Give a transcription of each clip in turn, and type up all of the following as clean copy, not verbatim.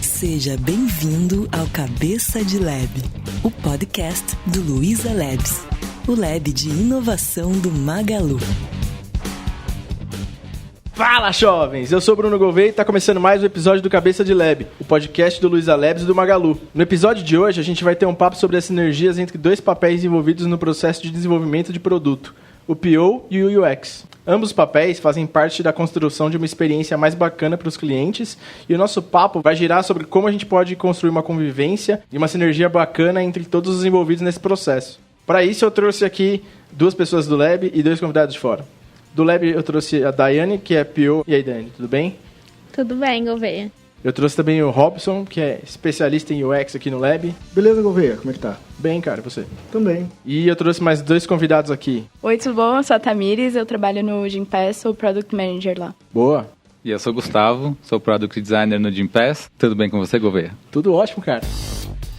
Seja bem-vindo ao Cabeça de Lab, o podcast do Luiza Labs, o lab de inovação do Magalu. Fala, jovens! Eu sou o Bruno Gouveia e está começando mais um episódio do Cabeça de Lab, o podcast do Luiza Labs e do Magalu. No episódio de hoje, a gente vai ter um papo sobre as sinergias entre dois papéis envolvidos no processo de desenvolvimento de produto, o PO e o UX. Ambos os papéis fazem parte da construção de uma experiência mais bacana para os clientes e o nosso papo vai girar sobre como a gente pode construir uma convivência e uma sinergia bacana entre todos os envolvidos nesse processo. Para isso, eu trouxe aqui duas pessoas do Lab e dois convidados de fora. Do Lab eu trouxe a Daiane, que é PO. E aí, Daiane, tudo bem? Tudo bem, Gouveia. Eu trouxe também o Robson, que é especialista em UX aqui no Lab. Beleza, Gouveia, como é que tá? Bem, cara, você? Também. E eu trouxe mais dois convidados aqui. Oi, tudo bom? Eu sou a Tamires, eu trabalho no Gympass, sou Product Manager lá. Boa. E eu sou o Gustavo, sou Product Designer no Gympass. Tudo bem com você, Gouveia? Tudo ótimo, cara.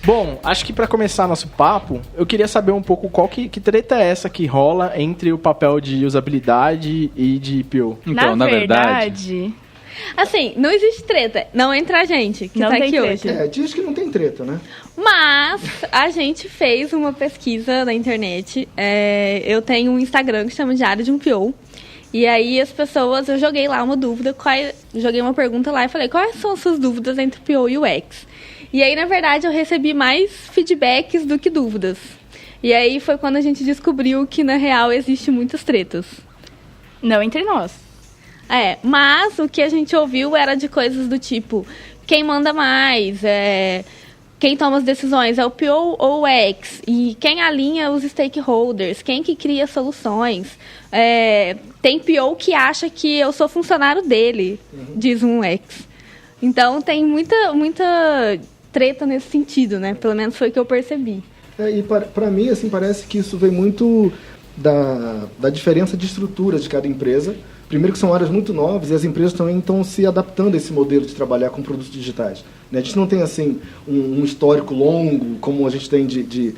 Bom, acho que para começar nosso papo, eu queria saber um pouco qual que treta é essa que rola entre o papel de usabilidade e de PO. Então, na verdade... Assim, não existe treta, não entre a gente que não tá tem aqui treta. hoje. Diz que não tem treta, né? Mas a gente fez uma pesquisa na internet. Eu tenho um Instagram que chama Diário de um PO. E aí as pessoas, eu joguei lá uma dúvida, joguei uma pergunta lá e falei, quais são as suas dúvidas entre PO e UX? E aí, na verdade, eu recebi mais feedbacks do que dúvidas. E aí foi quando a gente descobriu que, na real, existe muitas tretas. Não entre nós. Mas o que a gente ouviu era de coisas do tipo, quem manda mais, quem toma as decisões, é o PO ou o UX, e quem alinha os stakeholders, quem que cria soluções. Tem PO que acha que eu sou funcionário dele, diz um UX. Então tem muita treta nesse sentido, né? Pelo menos foi o que eu percebi. E para mim, assim, parece que isso vem muito da diferença de estrutura de cada empresa. Primeiro que são áreas muito novas e as empresas também estão se adaptando a esse modelo de trabalhar com produtos digitais. A gente não tem assim um histórico longo como a gente tem de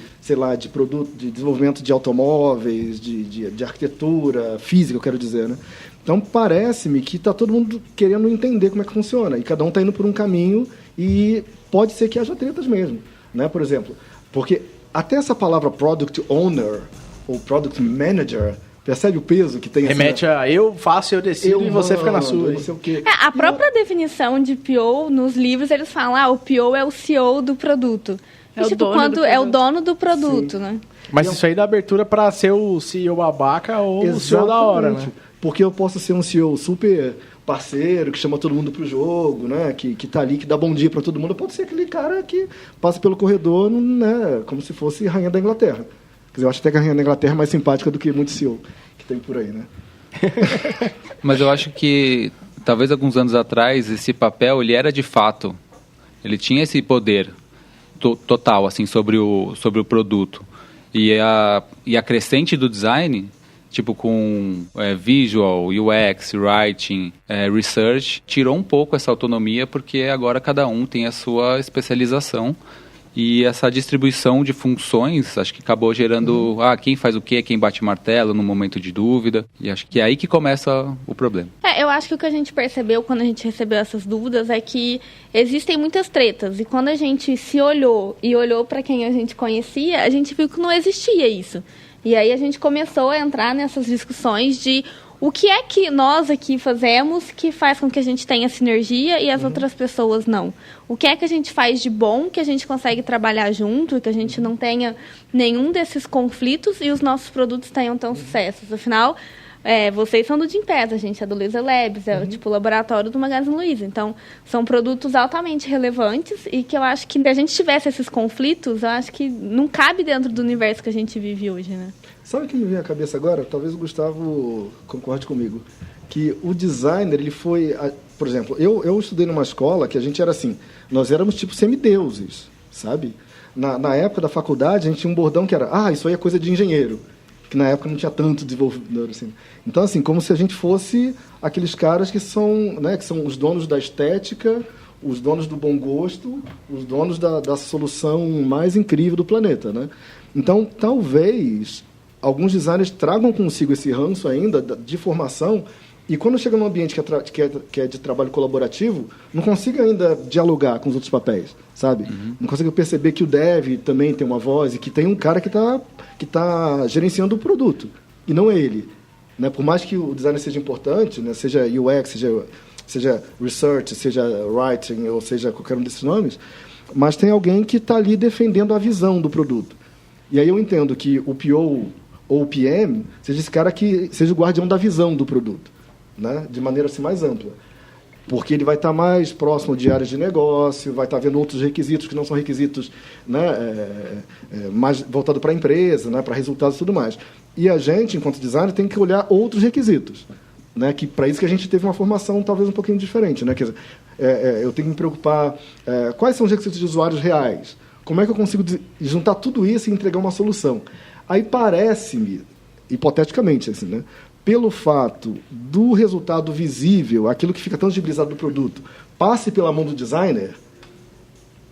produto, de desenvolvimento de automóveis, de arquitetura física, eu quero dizer, né? Então parece-me que está todo mundo querendo entender como é que funciona e cada um está indo por um caminho e pode ser que haja tretas mesmo, né? Por exemplo, porque até essa palavra Product Owner ou Product Manager, percebe o peso que tem? Remete a eu faço, eu decido e você fica na sua. Não sei o quê. A própria definição de PO, nos livros, eles falam, o PO é o CEO do produto. É o dono do produto, sim, né? Mas isso aí dá abertura para ser o CEO babaca ou o CEO da hora, né? Porque eu posso ser um CEO super parceiro, que chama todo mundo pro jogo, né? Que tá ali, que dá bom dia para todo mundo. Pode ser aquele cara que passa pelo corredor, né? Como se fosse rainha da Inglaterra. Quer dizer, eu acho até que a rainha da Inglaterra é mais simpática do que muito CEO que tem por aí, né? Mas eu acho que, talvez alguns anos atrás, esse papel, ele era de fato, ele tinha esse poder total, assim, sobre o produto. E a crescente do design, tipo com visual, UX, writing, research, tirou um pouco essa autonomia, porque agora cada um tem a sua especialização. E essa distribuição de funções, acho que acabou gerando quem faz o quê, quem bate martelo no momento de dúvida. E acho que é aí que começa o problema. Eu acho que o que a gente percebeu quando a gente recebeu essas dúvidas é que existem muitas tretas. E quando a gente se olhou para quem a gente conhecia, a gente viu que não existia isso. E aí a gente começou a entrar nessas discussões de o que é que nós aqui fazemos que faz com que a gente tenha sinergia e as outras pessoas não? O que é que a gente faz de bom que a gente consegue trabalhar junto, que a gente não tenha nenhum desses conflitos e os nossos produtos tenham tão sucesso? Afinal, vocês são do Gympass, a gente é do Luiza Labs, o laboratório do Magazine Luiza. Então, são produtos altamente relevantes e que eu acho que se a gente tivesse esses conflitos, eu acho que não cabe dentro do universo que a gente vive hoje, né? Sabe o que me vem à cabeça agora? Talvez o Gustavo concorde comigo. Que o designer, ele foi... Por exemplo, eu estudei numa escola que a gente era assim, nós éramos tipo semideuses, sabe? Na época da faculdade, a gente tinha um bordão que era, isso aí é coisa de engenheiro. Que na época não tinha tanto desenvolvedor assim. Então, assim, como se a gente fosse aqueles caras que são os donos da estética, os donos do bom gosto, os donos da solução mais incrível do planeta, né? Então, talvez alguns designers tragam consigo esse ranço ainda de formação E quando chega num ambiente que é de trabalho colaborativo, não consigo ainda dialogar com os outros papéis, sabe? Não consigo perceber que o dev também tem uma voz e que tem um cara que tá gerenciando o produto, e não ele. Né? Por mais que o design seja importante, né? Seja UX, seja research, seja writing, ou seja qualquer um desses nomes, mas tem alguém que está ali defendendo a visão do produto. E aí eu entendo que o PO ou o PM seja esse cara que seja o guardião da visão do produto, né? De maneira assim, mais ampla. Porque ele vai estar mais próximo de áreas de negócio, vai estar vendo outros requisitos que não são requisitos, né, mais voltados para a empresa, né, para resultados e tudo mais. E a gente, enquanto designer, tem que olhar outros requisitos. Né, que para isso que a gente teve uma formação talvez um pouquinho diferente. Né? Quer dizer, eu tenho que me preocupar quais são os requisitos de usuários reais, como é que eu consigo juntar tudo isso e entregar uma solução. Aí parece-me, hipoteticamente, assim, né, pelo fato do resultado visível, aquilo que fica tangibilizado do produto, passe pela mão do designer,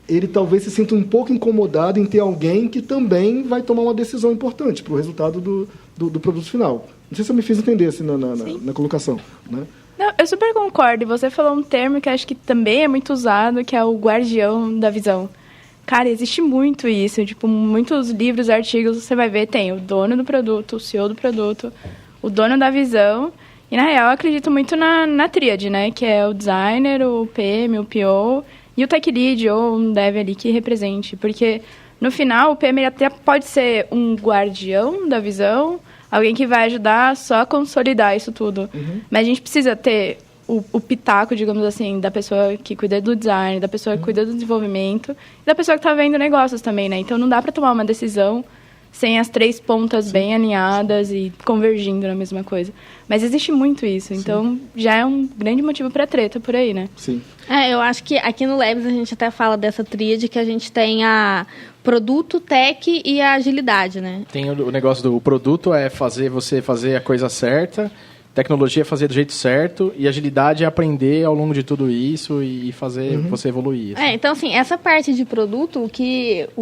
ele talvez se sinta um pouco incomodado em ter alguém que também vai tomar uma decisão importante para o resultado do produto final. Não sei se eu me fiz entender assim, na colocação. Né? Não, eu super concordo. E você falou um termo que acho que também é muito usado, que é o guardião da visão. Cara, existe muito isso. Tipo, muitos livros, artigos, você vai ver, tem o dono do produto, o CEO do produto, o dono da visão. E, na real, eu acredito muito na tríade, né? Que é o designer, o PM, o PO e o tech lead ou um dev ali que represente. Porque, no final, o PM até pode ser um guardião da visão, alguém que vai ajudar só a consolidar isso tudo. Mas a gente precisa ter o pitaco, digamos assim, da pessoa que cuida do design, da pessoa que cuida do desenvolvimento e da pessoa que está vendo negócios também, né? Então, não dá para tomar uma decisão sem as três pontas bem alinhadas e convergindo na mesma coisa. Mas existe muito isso, então já é um grande motivo para treta por aí, né? Sim. Eu acho que aqui no Labs a gente até fala dessa tríade que a gente tem a produto, tech e a agilidade, né? Tem o negócio do produto é você fazer a coisa certa, tecnologia é fazer do jeito certo e agilidade é aprender ao longo de tudo isso e fazer você evoluir. Assim. Então, assim, essa parte de produto, o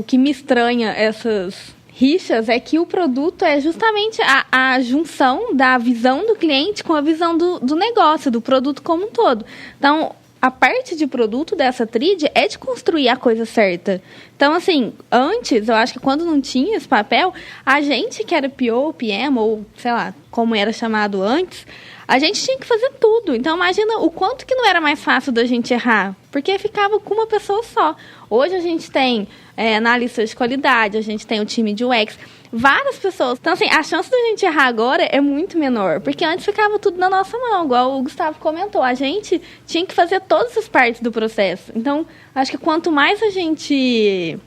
que me estranha essas rixas é que o produto é justamente a junção da visão do cliente com a visão do negócio, do produto como um todo. Então, a parte de produto dessa tríade é de construir a coisa certa. Então, assim, antes, eu acho que quando não tinha esse papel, a gente que era PO, PM, ou sei lá, como era chamado antes, a gente tinha que fazer tudo. Então, imagina o quanto que não era mais fácil da gente errar, porque ficava com uma pessoa só. Hoje a gente tem analistas de qualidade, a gente tem o time de UX, várias pessoas. Então, assim, a chance da gente errar agora é muito menor, porque antes ficava tudo na nossa mão, igual o Gustavo comentou. A gente tinha que fazer todas as partes do processo. Então, acho que quanto mais a gente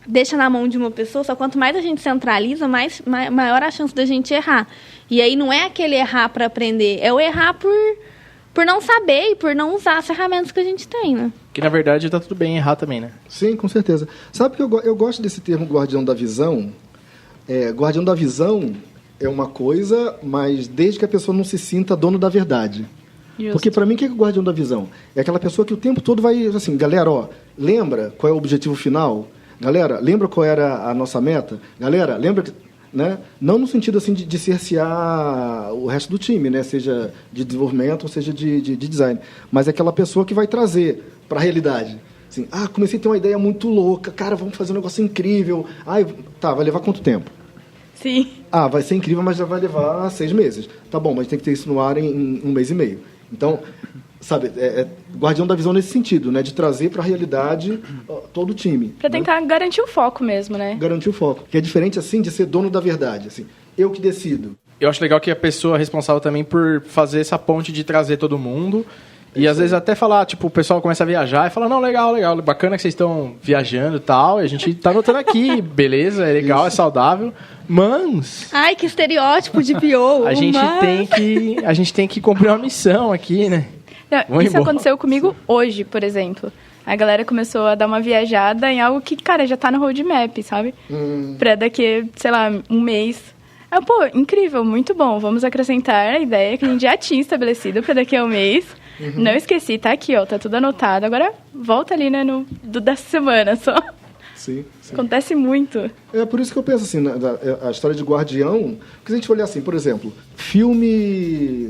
deixa na mão de uma pessoa, só quanto mais a gente centraliza, maior a chance da gente errar. E aí não é aquele errar para aprender, é o errar por não saber e por não usar as ferramentas que a gente tem, né? Que, na verdade, tá tudo bem errar também, né? Sim, com certeza. Sabe que eu gosto desse termo guardião da visão? Guardião da visão é uma coisa, mas desde que a pessoa não se sinta dono da verdade. Justo. Porque, para mim, o que é o guardião da visão? É aquela pessoa que o tempo todo vai, assim, galera, lembra qual é o objetivo final? Galera, lembra qual era a nossa meta? Galera, lembra que... Né? Não no sentido assim, de cercear o resto do time, né? Seja de desenvolvimento ou seja de design. Mas é aquela pessoa que vai trazer para a realidade. Assim, comecei a ter uma ideia muito louca. Cara, vamos fazer um negócio incrível. Vai levar quanto tempo? Sim. Vai ser incrível, mas já vai levar 6 meses. Tá bom, mas tem que ter isso no ar em 1 mês e meio. Então, sabe, guardião da visão nesse sentido, né? De trazer para a realidade todo o time. Para tentar garantir o foco mesmo, né? Garantir o foco. Que é diferente, assim, de ser dono da verdade. Assim, eu que decido. Eu acho legal que a pessoa é responsável também por fazer essa ponte de trazer todo mundo. E às vezes até falar, tipo, o pessoal começa a viajar e fala, não, legal, bacana que vocês estão viajando e tal, e a gente tá notando aqui, beleza, é legal, é saudável, mas... Ai, que estereótipo de PO, a gente tem que cumprir uma missão aqui, né? Não, isso aconteceu comigo hoje, por exemplo. A galera começou a dar uma viajada em algo que, cara, já tá no roadmap, sabe? Pra daqui, sei lá, 1 mês. Incrível, muito bom, vamos acrescentar a ideia que a gente já tinha estabelecido pra daqui a 1 mês. Não esqueci, tá aqui, ó, tá tudo anotado. Agora volta ali, né, da semana só. Sim. Acontece muito. É por isso que eu penso assim, a história de guardião, porque se a gente olhar assim, por exemplo, filme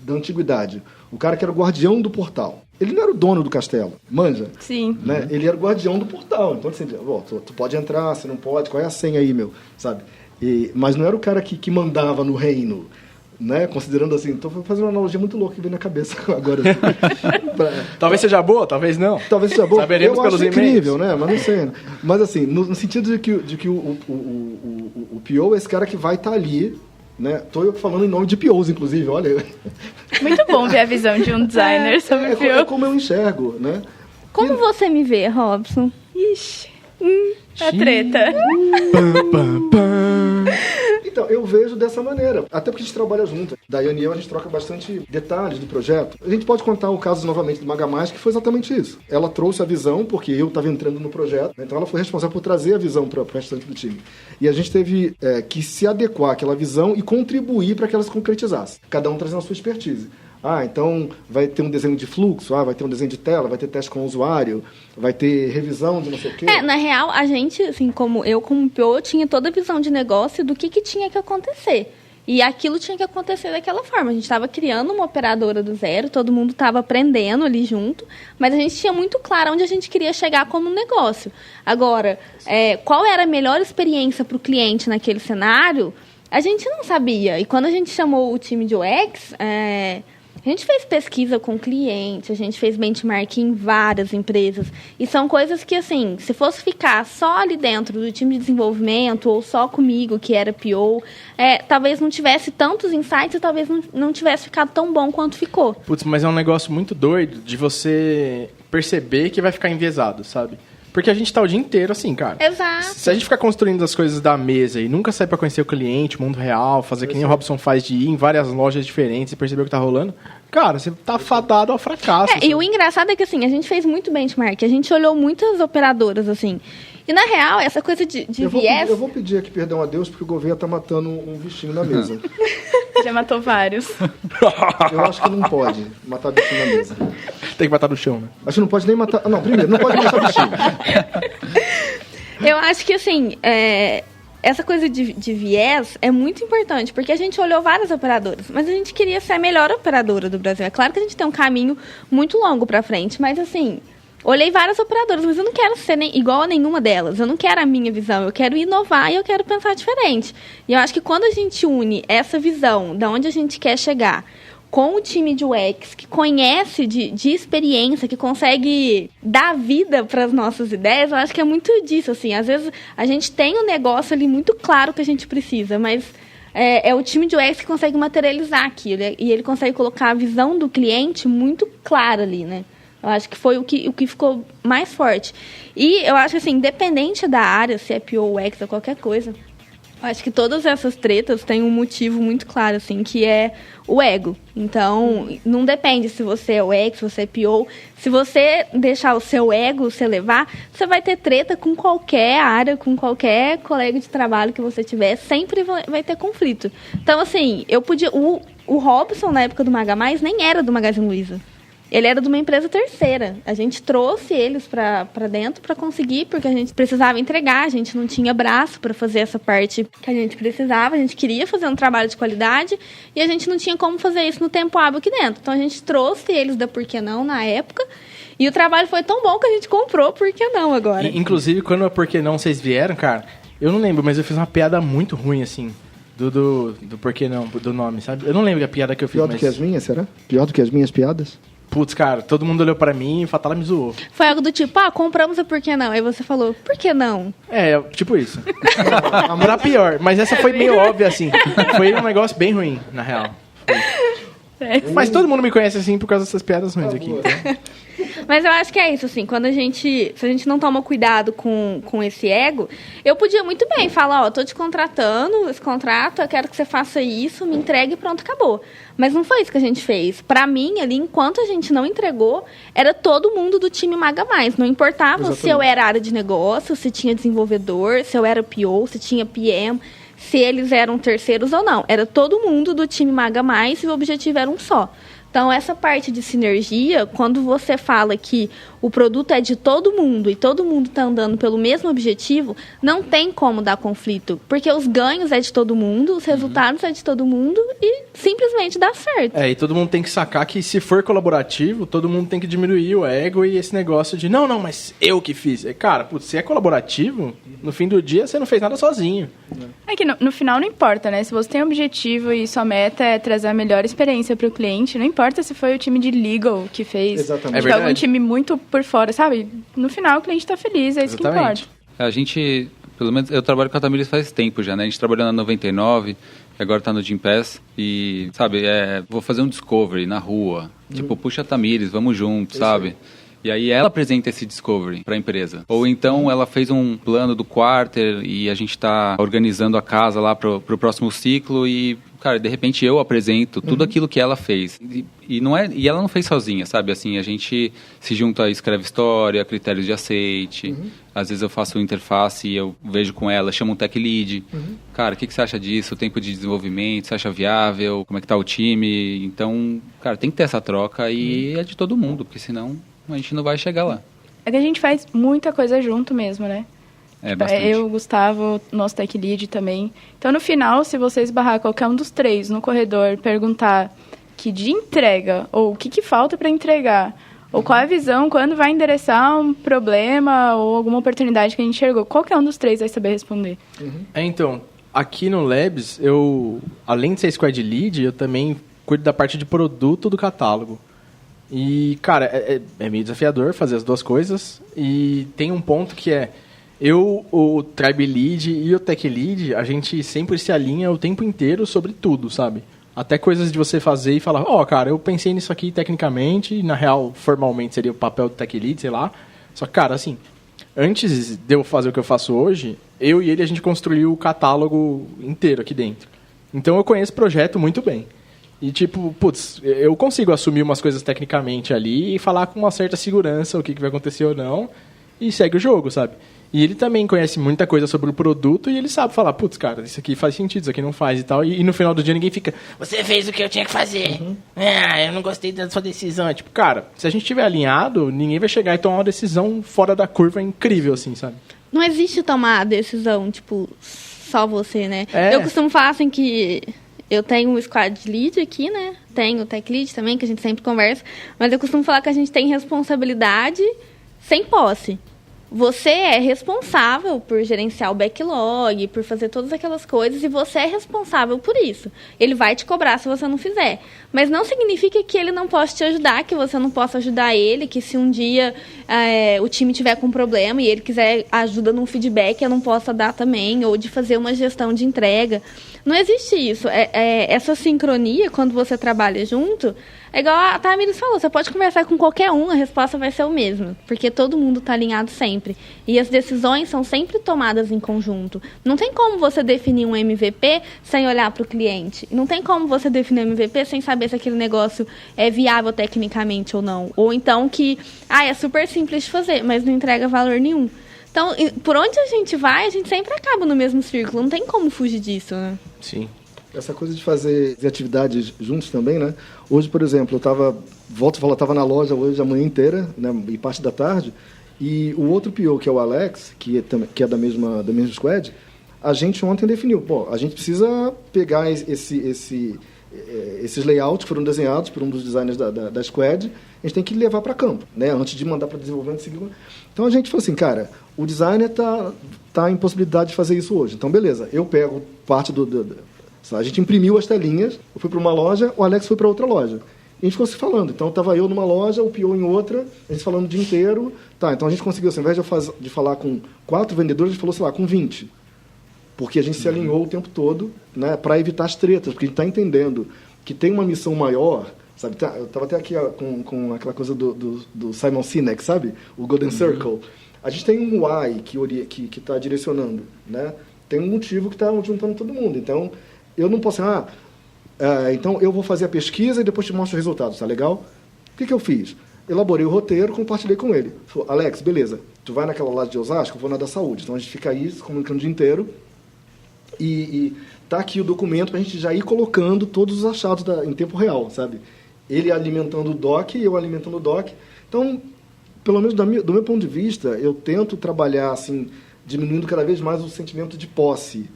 da antiguidade, o cara que era o guardião do portal, ele não era o dono do castelo, manja? Sim. Né? Ele era o guardião do portal, então assim, tu pode entrar, você não pode, qual é a senha aí, meu, sabe? Mas não era o cara que mandava no reino, né? Considerando assim, tô fazendo uma analogia muito louca que vem na cabeça agora. Talvez seja boa, talvez não. Talvez seja boa. Saberemos eu pelos acho incrível, e-mails. né? Mas não sei. Mas assim, no sentido de que o PO é esse cara que vai estar ali, né? Tô eu falando em nome de POs, inclusive, olha. Muito bom ver a visão de um designer sobre PO. É como eu enxergo, né? Como você me vê, Robson? Ixi. É treta. Então, eu vejo dessa maneira. Até porque a gente trabalha junto. Daiane e eu, a gente troca bastante detalhes do projeto. A gente pode contar o caso novamente do Maga Mais, que foi exatamente isso. Ela trouxe a visão, porque eu estava entrando no projeto, então ela foi responsável por trazer a visão para o restante do time. E a gente teve que se adequar àquela visão e contribuir para que ela se concretizasse. Cada um trazendo a sua expertise. Então vai ter um desenho de fluxo, vai ter um desenho de tela, vai ter teste com o usuário, vai ter revisão de não sei o quê. Na real, a gente, assim, como PO, tinha toda a visão de negócio do que tinha que acontecer. E aquilo tinha que acontecer daquela forma. A gente estava criando uma operadora do zero, todo mundo estava aprendendo ali junto, mas a gente tinha muito claro onde a gente queria chegar como negócio. Agora, qual era a melhor experiência para o cliente naquele cenário, a gente não sabia. E quando a gente chamou o time de UX... A gente fez pesquisa com cliente, a gente fez benchmarking em várias empresas. E são coisas que, assim, se fosse ficar só ali dentro do time de desenvolvimento ou só comigo, que era PO, talvez não tivesse tantos insights e talvez não tivesse ficado tão bom quanto ficou. Putz, mas é um negócio muito doido de você perceber que vai ficar enviesado, sabe? Porque a gente tá o dia inteiro assim, cara. Exato. Se a gente ficar construindo as coisas da mesa e nunca sair pra conhecer o cliente, o mundo real, fazer que nem o Robson faz de ir em várias lojas diferentes e perceber o que tá rolando, cara, você tá fadado ao fracasso. E o engraçado é que, assim, a gente fez muito benchmark, a gente olhou muitas operadoras, assim. E, na real, essa coisa de viés... Eu vou pedir aqui perdão a Deus, porque o governo tá matando um bichinho na mesa. Já matou vários. Eu acho que não pode matar bichinho na mesa. Tem que matar no chão, né? Acho que não pode nem matar... Não, primeiro, não pode matar bichinho. Eu acho que, assim, essa coisa de viés é muito importante, porque a gente olhou várias operadoras, mas a gente queria ser a melhor operadora do Brasil. É claro que a gente tem um caminho muito longo pra frente, mas, assim... Olhei várias operadoras, mas eu não quero ser igual a nenhuma delas. Eu não quero a minha visão. Eu quero inovar e eu quero pensar diferente. E eu acho que quando a gente une essa visão de onde a gente quer chegar com o time de UX, que conhece de experiência, que consegue dar vida para as nossas ideias, eu acho que é muito disso. Assim. Às vezes a gente tem um negócio ali muito claro que a gente precisa, mas é o time de UX que consegue materializar aquilo. E ele consegue colocar a visão do cliente muito clara ali, né? Eu acho que foi o que ficou mais forte. E eu acho que, assim, independente da área, se é PO, UX ou qualquer coisa, eu acho que todas essas tretas têm um motivo muito claro, assim, que é o ego. Então, não depende se você é UX, se você é PO. Se você deixar o seu ego se elevar, você vai ter treta com qualquer área, com qualquer colega de trabalho que você tiver. Sempre vai ter conflito. Então, assim, eu podia... O Robson, na época do Maga Mais, nem era do Magazine Luiza. Ele era de uma empresa terceira. A gente trouxe eles para dentro para conseguir, porque a gente precisava entregar, a gente não tinha braço para fazer essa parte que a gente precisava, a gente queria fazer um trabalho de qualidade e a gente não tinha como fazer isso no tempo hábil aqui dentro. Então a gente trouxe eles da Por Que Não na época e o trabalho foi tão bom que a gente comprou Por Que Não agora. Inclusive, quando a Por Que Não vocês vieram, cara, eu não lembro, mas eu fiz uma piada muito ruim, assim, do Por Que Não, do nome, sabe? Eu não lembro a piada que eu fiz, Pior do que as minhas, será? Pior do que as minhas piadas? Putz, cara, todo mundo olhou pra mim e o Fatala me zoou. Foi algo do tipo, compramos a Por Que Não? Aí você falou, por que não? Tipo isso. Era pior, mas essa foi meio óbvia, assim. Foi um negócio bem ruim, na real. Mas todo mundo me conhece, assim, por causa dessas piadas ruins aqui. Então. Mas eu acho que é isso, assim, se a gente não toma cuidado com esse ego, eu podia muito bem falar, tô te contratando, esse contrato, eu quero que você faça isso, me entregue e pronto, acabou. Mas não foi isso que a gente fez. Pra mim, ali, enquanto a gente não entregou, era todo mundo do time Maga Mais. Não importava Exatamente. Se eu era área de negócio, se tinha desenvolvedor, se eu era PO, se tinha PM, se eles eram terceiros ou não. Era todo mundo do time Maga Mais e o objetivo era um só. Então, essa parte de sinergia, quando você fala que o produto é de todo mundo e todo mundo está andando pelo mesmo objetivo, não tem como dar conflito. Porque os ganhos é de todo mundo, os resultados é de todo mundo e simplesmente dá certo. E todo mundo tem que sacar que se for colaborativo, todo mundo tem que diminuir o ego e esse negócio de não, mas eu que fiz. Cara, putz, se é colaborativo, no fim do dia você não fez nada sozinho. É que no final não importa, né? Se você tem um objetivo e sua meta é trazer a melhor experiência para o cliente, não importa se foi o time de legal que fez. Exatamente. Tipo, algum time muito por fora, sabe? No final o cliente está feliz, é isso que importa. A gente, pelo menos, eu trabalho com a Tamires faz tempo já, né? A gente trabalhou na 99, agora tá no Gympass e, sabe, vou fazer um discovery na rua. Tipo, puxa a Tamires, vamos juntos, sabe? E aí ela apresenta esse discovery para a empresa. Ou então ela fez um plano do quarter e a gente está organizando a casa lá pro próximo ciclo e, cara, de repente eu apresento tudo aquilo que ela fez. E ela não fez sozinha, sabe? Assim, a gente se junta, escreve história, critérios de aceite. Às vezes eu faço interface e eu vejo com ela, chamo um tech lead. Cara, o que você acha disso? O tempo de desenvolvimento, você acha viável? Como é que tá o time? Então, cara, tem que ter essa troca e é de todo mundo, porque senão a gente não vai chegar lá. É que a gente faz muita coisa junto mesmo, né? Bastante. Eu, o Gustavo, nosso tech lead também. Então, no final, se você esbarrar qualquer um dos três no corredor, perguntar que dia entrega, ou o que falta para entregar, ou qual é a visão, quando vai endereçar um problema ou alguma oportunidade que a gente enxergou, qualquer um dos três vai saber responder. Então, aqui no Labs, eu, além de ser squad lead, eu também cuido da parte de produto do catálogo. E, cara, é meio desafiador fazer as duas coisas. E tem um ponto que eu, o Tribe Lead e o Tech Lead, a gente sempre se alinha o tempo inteiro sobre tudo, sabe? Até coisas de você fazer e falar, cara, eu pensei nisso aqui tecnicamente, e na real, formalmente seria o papel do Tech Lead, sei lá. Só que, cara, assim, antes de eu fazer o que eu faço hoje, eu e ele, a gente construiu o catálogo inteiro aqui dentro. Então eu conheço o projeto muito bem. E, tipo, putz, eu consigo assumir umas coisas tecnicamente ali e falar com uma certa segurança o que vai acontecer ou não, e segue o jogo, sabe? E ele também conhece muita coisa sobre o produto e ele sabe falar, putz, cara, isso aqui faz sentido, isso aqui não faz e tal. E no final do dia ninguém fica, você fez o que eu tinha que fazer. Eu não gostei da sua decisão. É tipo, cara, se a gente estiver alinhado, ninguém vai chegar e tomar uma decisão fora da curva incrível, assim, sabe? Não existe tomar a decisão, tipo, só você, né? Eu costumo falar assim que eu tenho um squad lead aqui, né? Tenho o tech lead também, que a gente sempre conversa. Mas eu costumo falar que a gente tem responsabilidade sem posse. Você é responsável por gerenciar o backlog, por fazer todas aquelas coisas, e você é responsável por isso. Ele vai te cobrar se você não fizer. Mas não significa que ele não possa te ajudar, que você não possa ajudar ele, que se um dia o time tiver com problema e ele quiser ajuda num feedback, eu não possa dar também, ou de fazer uma gestão de entrega. Não existe isso. Essa sincronia, quando você trabalha junto, é igual a Tamires falou, você pode conversar com qualquer um, a resposta vai ser o mesmo, porque todo mundo está alinhado sempre. E as decisões são sempre tomadas em conjunto. Não tem como você definir um MVP sem olhar para o cliente. Não tem como você definir um MVP sem saber se aquele negócio é viável tecnicamente ou não. Ou então que, é super simples de fazer, mas não entrega valor nenhum. Então, por onde a gente vai, a gente sempre acaba no mesmo círculo. Não tem como fugir disso, né? Sim. Essa coisa de fazer atividades juntos também, né? Hoje, por exemplo, eu estava na loja hoje a manhã inteira, né, e parte da tarde, e o outro PO, que é o Alex, que é da mesma squad, a gente ontem definiu, a gente precisa pegar esses layouts que foram desenhados por um dos designers da squad, a gente tem que levar para campo, né, antes de mandar para desenvolvimento. Então a gente falou assim, cara, o designer tá em possibilidade de fazer isso hoje, então beleza, eu pego parte a gente imprimiu as telinhas, eu fui para uma loja, o Alex foi para outra loja. E a gente ficou se falando. Então, estava eu numa loja, o PO em outra, a gente falando o dia inteiro. Então a gente conseguiu, assim, ao invés de falar com 4 vendedores, a gente falou, sei lá, com 20. Porque a gente se alinhou o tempo todo, né, para evitar as tretas, porque a gente está entendendo que tem uma missão maior, sabe? Eu estava até aqui com aquela coisa do Simon Sinek, sabe? O Golden Circle. A gente tem um why que está direcionando, né? Tem um motivo que está juntando todo mundo. Então, eu não posso então eu vou fazer a pesquisa e depois te mostro os resultados, tá legal? O que eu fiz? Elaborei o roteiro, compartilhei com ele. Falei, Alex, beleza, tu vai naquela loja de Osasco, eu vou na da saúde. Então a gente fica aí se comunicando o dia inteiro e tá aqui o documento pra gente já ir colocando todos os achados em tempo real, sabe? ele alimentando o dock e eu alimentando o dock. Então, pelo menos do meu ponto de vista, eu tento trabalhar assim, diminuindo cada vez mais o sentimento de posse.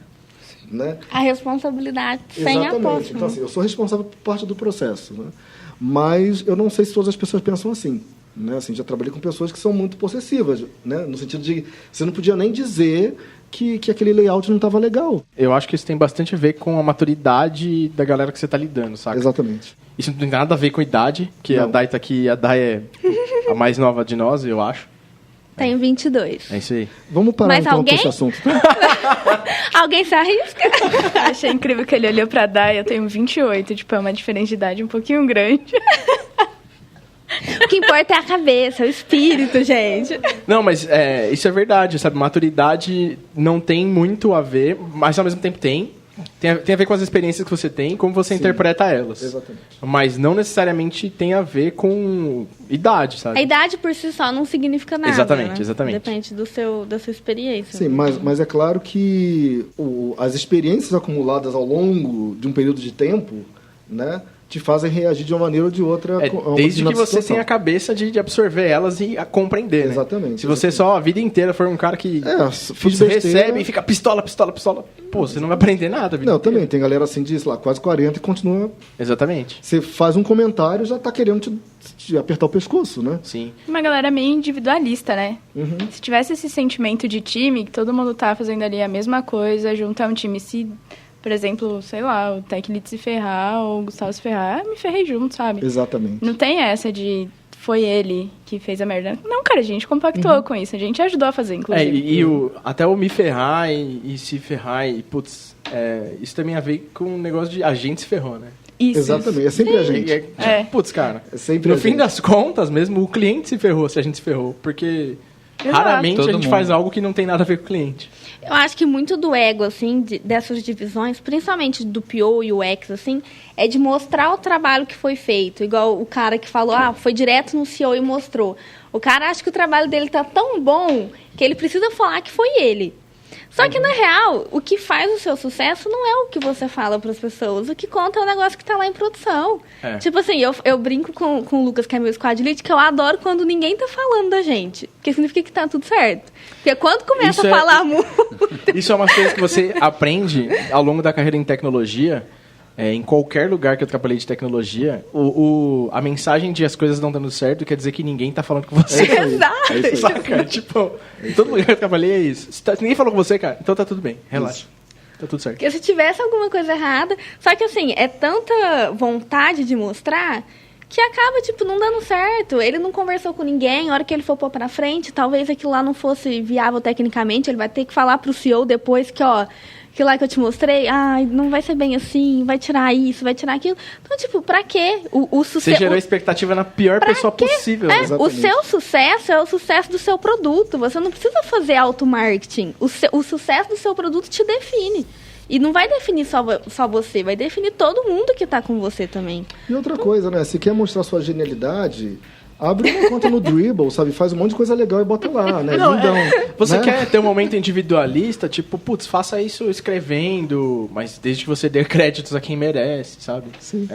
Né? A responsabilidade sem a posse. Então, assim, eu sou responsável por parte do processo. Né? Mas eu não sei se todas as pessoas pensam assim. Né? Assim, já trabalhei com pessoas que são muito possessivas, né? No sentido de você não podia nem dizer que aquele layout não estava legal. Eu acho que isso tem bastante a ver com a maturidade da galera que você está lidando, saca? Exatamente. Isso não tem nada a ver com idade, que não. a Dai tá aqui, a Dai é a mais nova de nós, eu acho. Tenho 22. É isso aí. Vamos parar Mas então alguém? com esse assunto. Alguém se arrisca? Achei incrível que ele olhou pra Dai, eu tenho 28, tipo, é uma diferença de idade um pouquinho grande. O que importa é a cabeça, o espírito, gente. Não, mas isso é verdade, sabe? Maturidade não tem muito a ver, mas ao mesmo tempo tem. Tem a ver com as experiências que você tem e como você interpreta elas. Exatamente. Mas não necessariamente tem a ver com idade, sabe? A idade por si só não significa nada. Exatamente, né? exatamente. Depende da sua experiência. Sim, mas é claro que as experiências acumuladas ao longo de um período de tempo, né, te fazem reagir de uma maneira ou de outra. Desde que você tenha a cabeça de absorver elas e a compreender, exatamente. Né? Se você só a vida inteira for um cara que fiz besteira, recebe e fica pistola, pô, você não vai aprender nada. A vida não, inteira. também. Tem galera assim de, sei lá, quase 40 e continua... Exatamente. Você faz um comentário já tá querendo te apertar o pescoço, né? Sim. Uma galera meio individualista, né? Uhum. Se tivesse esse sentimento de time, que todo mundo tá fazendo ali a mesma coisa, juntar um time, se... Por exemplo, sei lá, o Tech Lead se ferrar ou o Gustavo se ferrar, me ferrei junto, sabe? Exatamente. Não tem essa de foi ele que fez a merda. Não, cara, a gente compactou com isso. A gente ajudou a fazer, inclusive. Até o me ferrar e se ferrar e, putz, isso também a ver com o negócio de a gente se ferrou, né? Isso. Exatamente, é sempre a gente. Putz, cara, sempre no fim das contas mesmo, o cliente se ferrou se a gente se ferrou, porque... Exato. Raramente Todo a gente mundo. faz algo que não tem nada a ver com o cliente. Eu acho que muito do ego, assim, dessas divisões, principalmente do PO e UX, assim, é de mostrar o trabalho que foi feito. Igual o cara que falou, foi direto no CEO e mostrou. O cara acha que o trabalho dele tá tão bom que ele precisa falar que foi ele. Só que, na real, o que faz o seu sucesso não é o que você fala para as pessoas. O que conta é o negócio que tá lá em produção. Tipo assim, eu brinco com o Lucas, que é meu squad lead, que eu adoro quando ninguém tá falando da gente. Porque significa que tá tudo certo. Porque quando começa a falar muito... Isso é uma coisa que você aprende ao longo da carreira em tecnologia. Em qualquer lugar que eu trabalhei de tecnologia, a mensagem de as coisas não dando certo quer dizer que ninguém tá falando com você. Exato. É isso aí. Saca? Tipo, em todo lugar que eu trabalhei é isso. Se ninguém falou com você, cara, então tá tudo bem. Relaxa. Isso. Tá tudo certo. Porque se tivesse alguma coisa errada... Só que, assim, é tanta vontade de mostrar que acaba, tipo, não dando certo. Ele não conversou com ninguém. A hora que ele for pôr pra frente, talvez aquilo lá não fosse viável tecnicamente. Ele vai ter que falar pro CEO depois que, aquilo lá que eu te mostrei, não vai ser bem assim, vai tirar isso, vai tirar aquilo. Então, tipo, pra quê? O Você gerou a expectativa na pior pessoa possível. O seu sucesso é o sucesso do seu produto. Você não precisa fazer auto-marketing. O sucesso do seu produto te define. E não vai definir só você, vai definir todo mundo que tá com você também. E outra coisa, né? Se quer mostrar sua genialidade... Abre uma conta no Dribbble, sabe? Faz um monte de coisa legal e bota lá, né? Não, Lindão, você né? quer ter um momento individualista, tipo, putz, faça isso escrevendo, mas desde que você dê créditos a quem merece, sabe? Sim.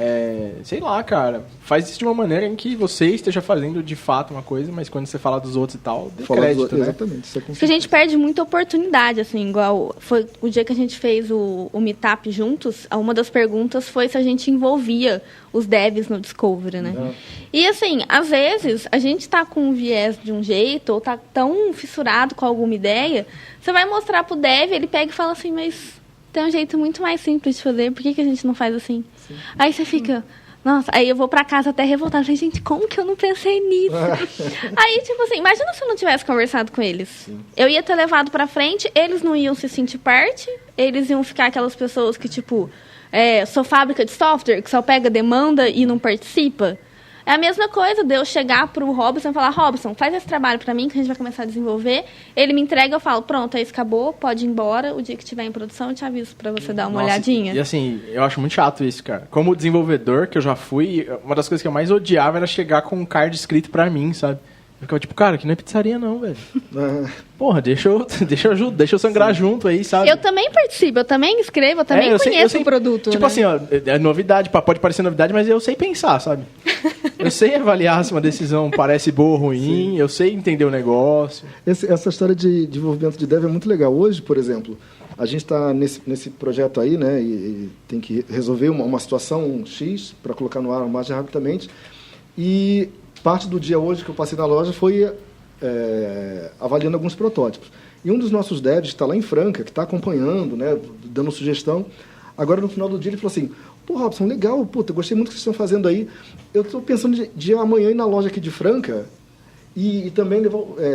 Sei lá, cara. Faz isso de uma maneira em que você esteja fazendo de fato uma coisa, mas quando você fala dos outros e tal, dê crédito, né? Exatamente. Isso é Porque a gente perde muita oportunidade, assim, igual foi o dia que a gente fez o Meetup juntos, uma das perguntas foi se a gente envolvia os devs no Discovery, né? E, assim, às vezes, a gente tá com um viés de um jeito, ou tá tão fissurado com alguma ideia, você vai mostrar pro dev, ele pega e fala assim, mas tem um jeito muito mais simples de fazer, por que a gente não faz assim? Sim. Aí você fica... Nossa, aí eu vou pra casa até revoltada. Falei, gente, como que eu não pensei nisso? Aí, tipo assim, imagina se eu não tivesse conversado com eles. Sim. Eu ia ter levado pra frente, eles não iam se sentir parte, eles iam ficar aquelas pessoas que, tipo, sou fábrica de software, que só pega demanda e não participa. É a mesma coisa de eu chegar pro Robson e falar, Robson, faz esse trabalho pra mim que a gente vai começar a desenvolver. Ele me entrega, eu falo, pronto, é isso, acabou, pode ir embora. O dia que estiver em produção, eu te aviso pra você dar uma olhadinha. E assim, eu acho muito chato isso, cara. Como desenvolvedor, que eu já fui, uma das coisas que eu mais odiava era chegar com um card escrito pra mim, sabe? Eu ficava tipo, cara, aqui não é pizzaria não, velho. Ah, Porra, deixa eu sangrar junto aí, sabe? Eu também participo, eu também escrevo, eu também conheço o produto. Tipo né? assim, ó, é novidade, pode parecer novidade, mas eu sei pensar, sabe? Eu sei avaliar se uma decisão parece boa ou ruim, eu sei entender o negócio. essa história de desenvolvimento de dev é muito legal. Hoje, por exemplo, a gente está nesse projeto aí, né, e tem que resolver uma situação X para colocar no ar o mais rapidamente. E parte do dia hoje que eu passei na loja foi avaliando alguns protótipos. E um dos nossos devs está lá em Franca, que está acompanhando, né, dando sugestão. Agora, no final do dia, ele falou assim, pô, Robson, legal, puta, gostei muito do que vocês estão fazendo aí. Eu estou pensando de amanhã ir na loja aqui de Franca e também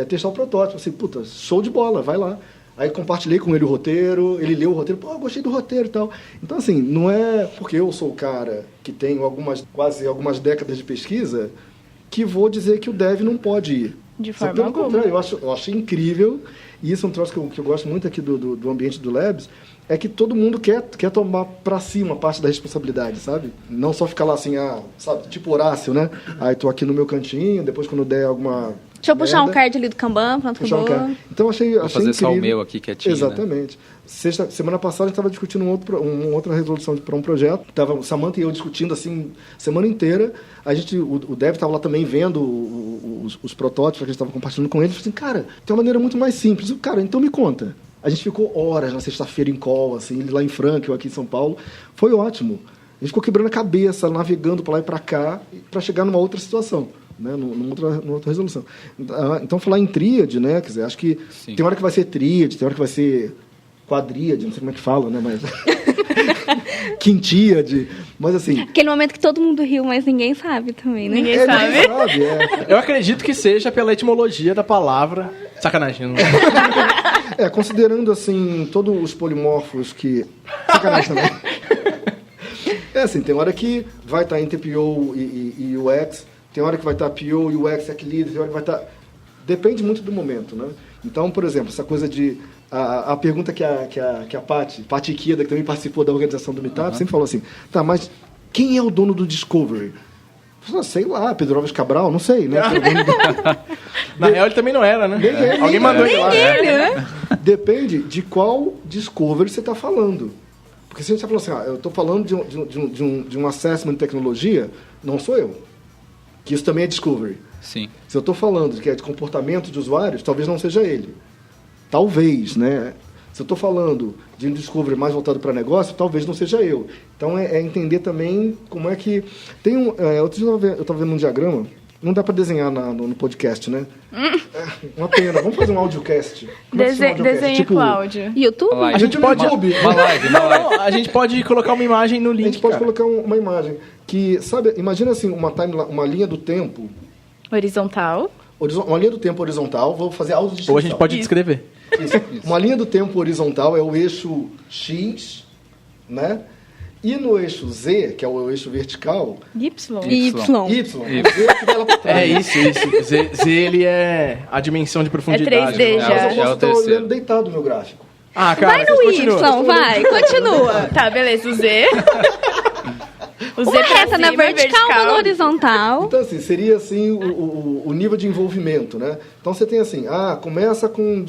testar o protótipo. Assim, puta, show de bola, vai lá. Aí compartilhei com ele o roteiro, ele leu o roteiro, pô, gostei do roteiro e tal. Então, assim, não é porque eu sou o cara que tenho quase algumas décadas de pesquisa que vou dizer que o dev não pode ir. De forma pelo alguma. contrário, eu achei incrível, e isso é um troço que eu gosto muito aqui do ambiente do Labs, é que todo mundo quer tomar pra si uma parte da responsabilidade, sabe? Não só ficar lá assim, sabe, tipo Horácio, né? Aí tô aqui no meu cantinho, depois quando der alguma... Deixa eu puxar um card ali do Kanban, pronto, acabou. Então achei Vou fazer incrível. só o meu aqui quietinho. Exatamente. Né? Semana passada a gente estava discutindo uma outra resolução para um projeto. Tava o Samantha e eu discutindo assim semana inteira. O Dev estava lá também vendo os protótipos que a gente estava compartilhando com ele. Falei assim, cara, tem uma maneira muito mais simples. Cara, então me conta. A gente ficou horas na sexta-feira em call, assim, ele lá em Franca, eu aqui em São Paulo. Foi ótimo. A gente ficou quebrando a cabeça, navegando para lá e para cá, para chegar numa outra situação. Né, numa outra resolução. Então, falar em tríade, né, quer dizer, acho que Sim. Tem hora que vai ser tríade, tem hora que vai ser quadríade, não sei como é que fala, né, mas... quintíade, mas assim... Aquele momento que todo mundo riu, mas ninguém sabe também, né? Ninguém sabe. Ninguém sabe, Eu acredito que seja pela etimologia da palavra... Sacanagem. Não... considerando, assim, todos os polimorfos que... Sacanagem também. Assim, tem hora que vai estar entre PO e UX... Tem hora que vai estar PO, UX, Tech Lead, tem hora que vai estar... Depende muito do momento, né? Então, por exemplo, essa coisa de... A pergunta que a Paty Ikeda, que também participou da organização do Meetup, sempre falou assim, tá, mas quem é o dono do Discovery? Eu sei lá, Pedro Alves Cabral, não sei, né? Na real, ele também não era, né? Alguém mandou ele lá. Depende de qual Discovery você está falando. Porque se a gente está falando assim, eu estou falando de um assessment de tecnologia, não sou eu. Que isso também é discovery. Sim. Se eu estou falando que é de comportamento de usuários, talvez não seja ele. Talvez, né? Se eu estou falando de um discovery mais voltado para negócio, talvez não seja eu. Então, é entender também como é que... Tem outro dia eu estava vendo um diagrama, não dá para desenhar no podcast, né? Uma pena. Vamos fazer um audiocast. Desenha tipo, com áudio. YouTube? A gente pode... Uma live. Não, a gente pode colocar uma imagem no link, a gente pode colocar uma imagem que, sabe, imagina assim, uma linha do tempo... Horizontal. Uma linha do tempo horizontal, vou fazer autodescrição. Ou a gente pode descrever. Isso. Uma linha do tempo horizontal é o eixo X, né? E no eixo Z, que é o eixo vertical... Y. Z que vai lá pra trás. É isso. Z, ele é a dimensão de profundidade. É 3D já. Mas eu posso estar olhando deitado no meu gráfico. Ah, cara, Vai no Y, vai, continua. Tá, beleza, o Z. O Z Uma reta pra na cima, vertical, uma na horizontal. Então, assim, seria assim o nível de envolvimento, né? Então, você tem assim, começa com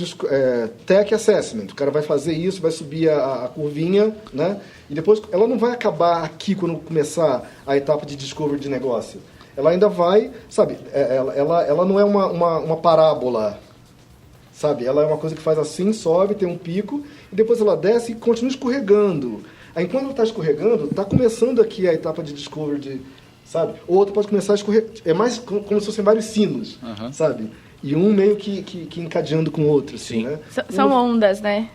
Tech Assessment. O cara vai fazer isso, vai subir a curvinha, né? E depois, ela não vai acabar aqui quando começar a etapa de discovery de negócio. Ela ainda vai, sabe, ela não é uma parábola, sabe? Ela é uma coisa que faz assim, sobe, tem um pico, e depois ela desce e continua escorregando. Aí, quando ela está escorregando, está começando aqui a etapa de discovery, sabe? Ou outro pode começar a escorregar. É mais como se fossem vários sinos, sabe? E um meio que encadeando com o outro, assim, né? São ondas, né?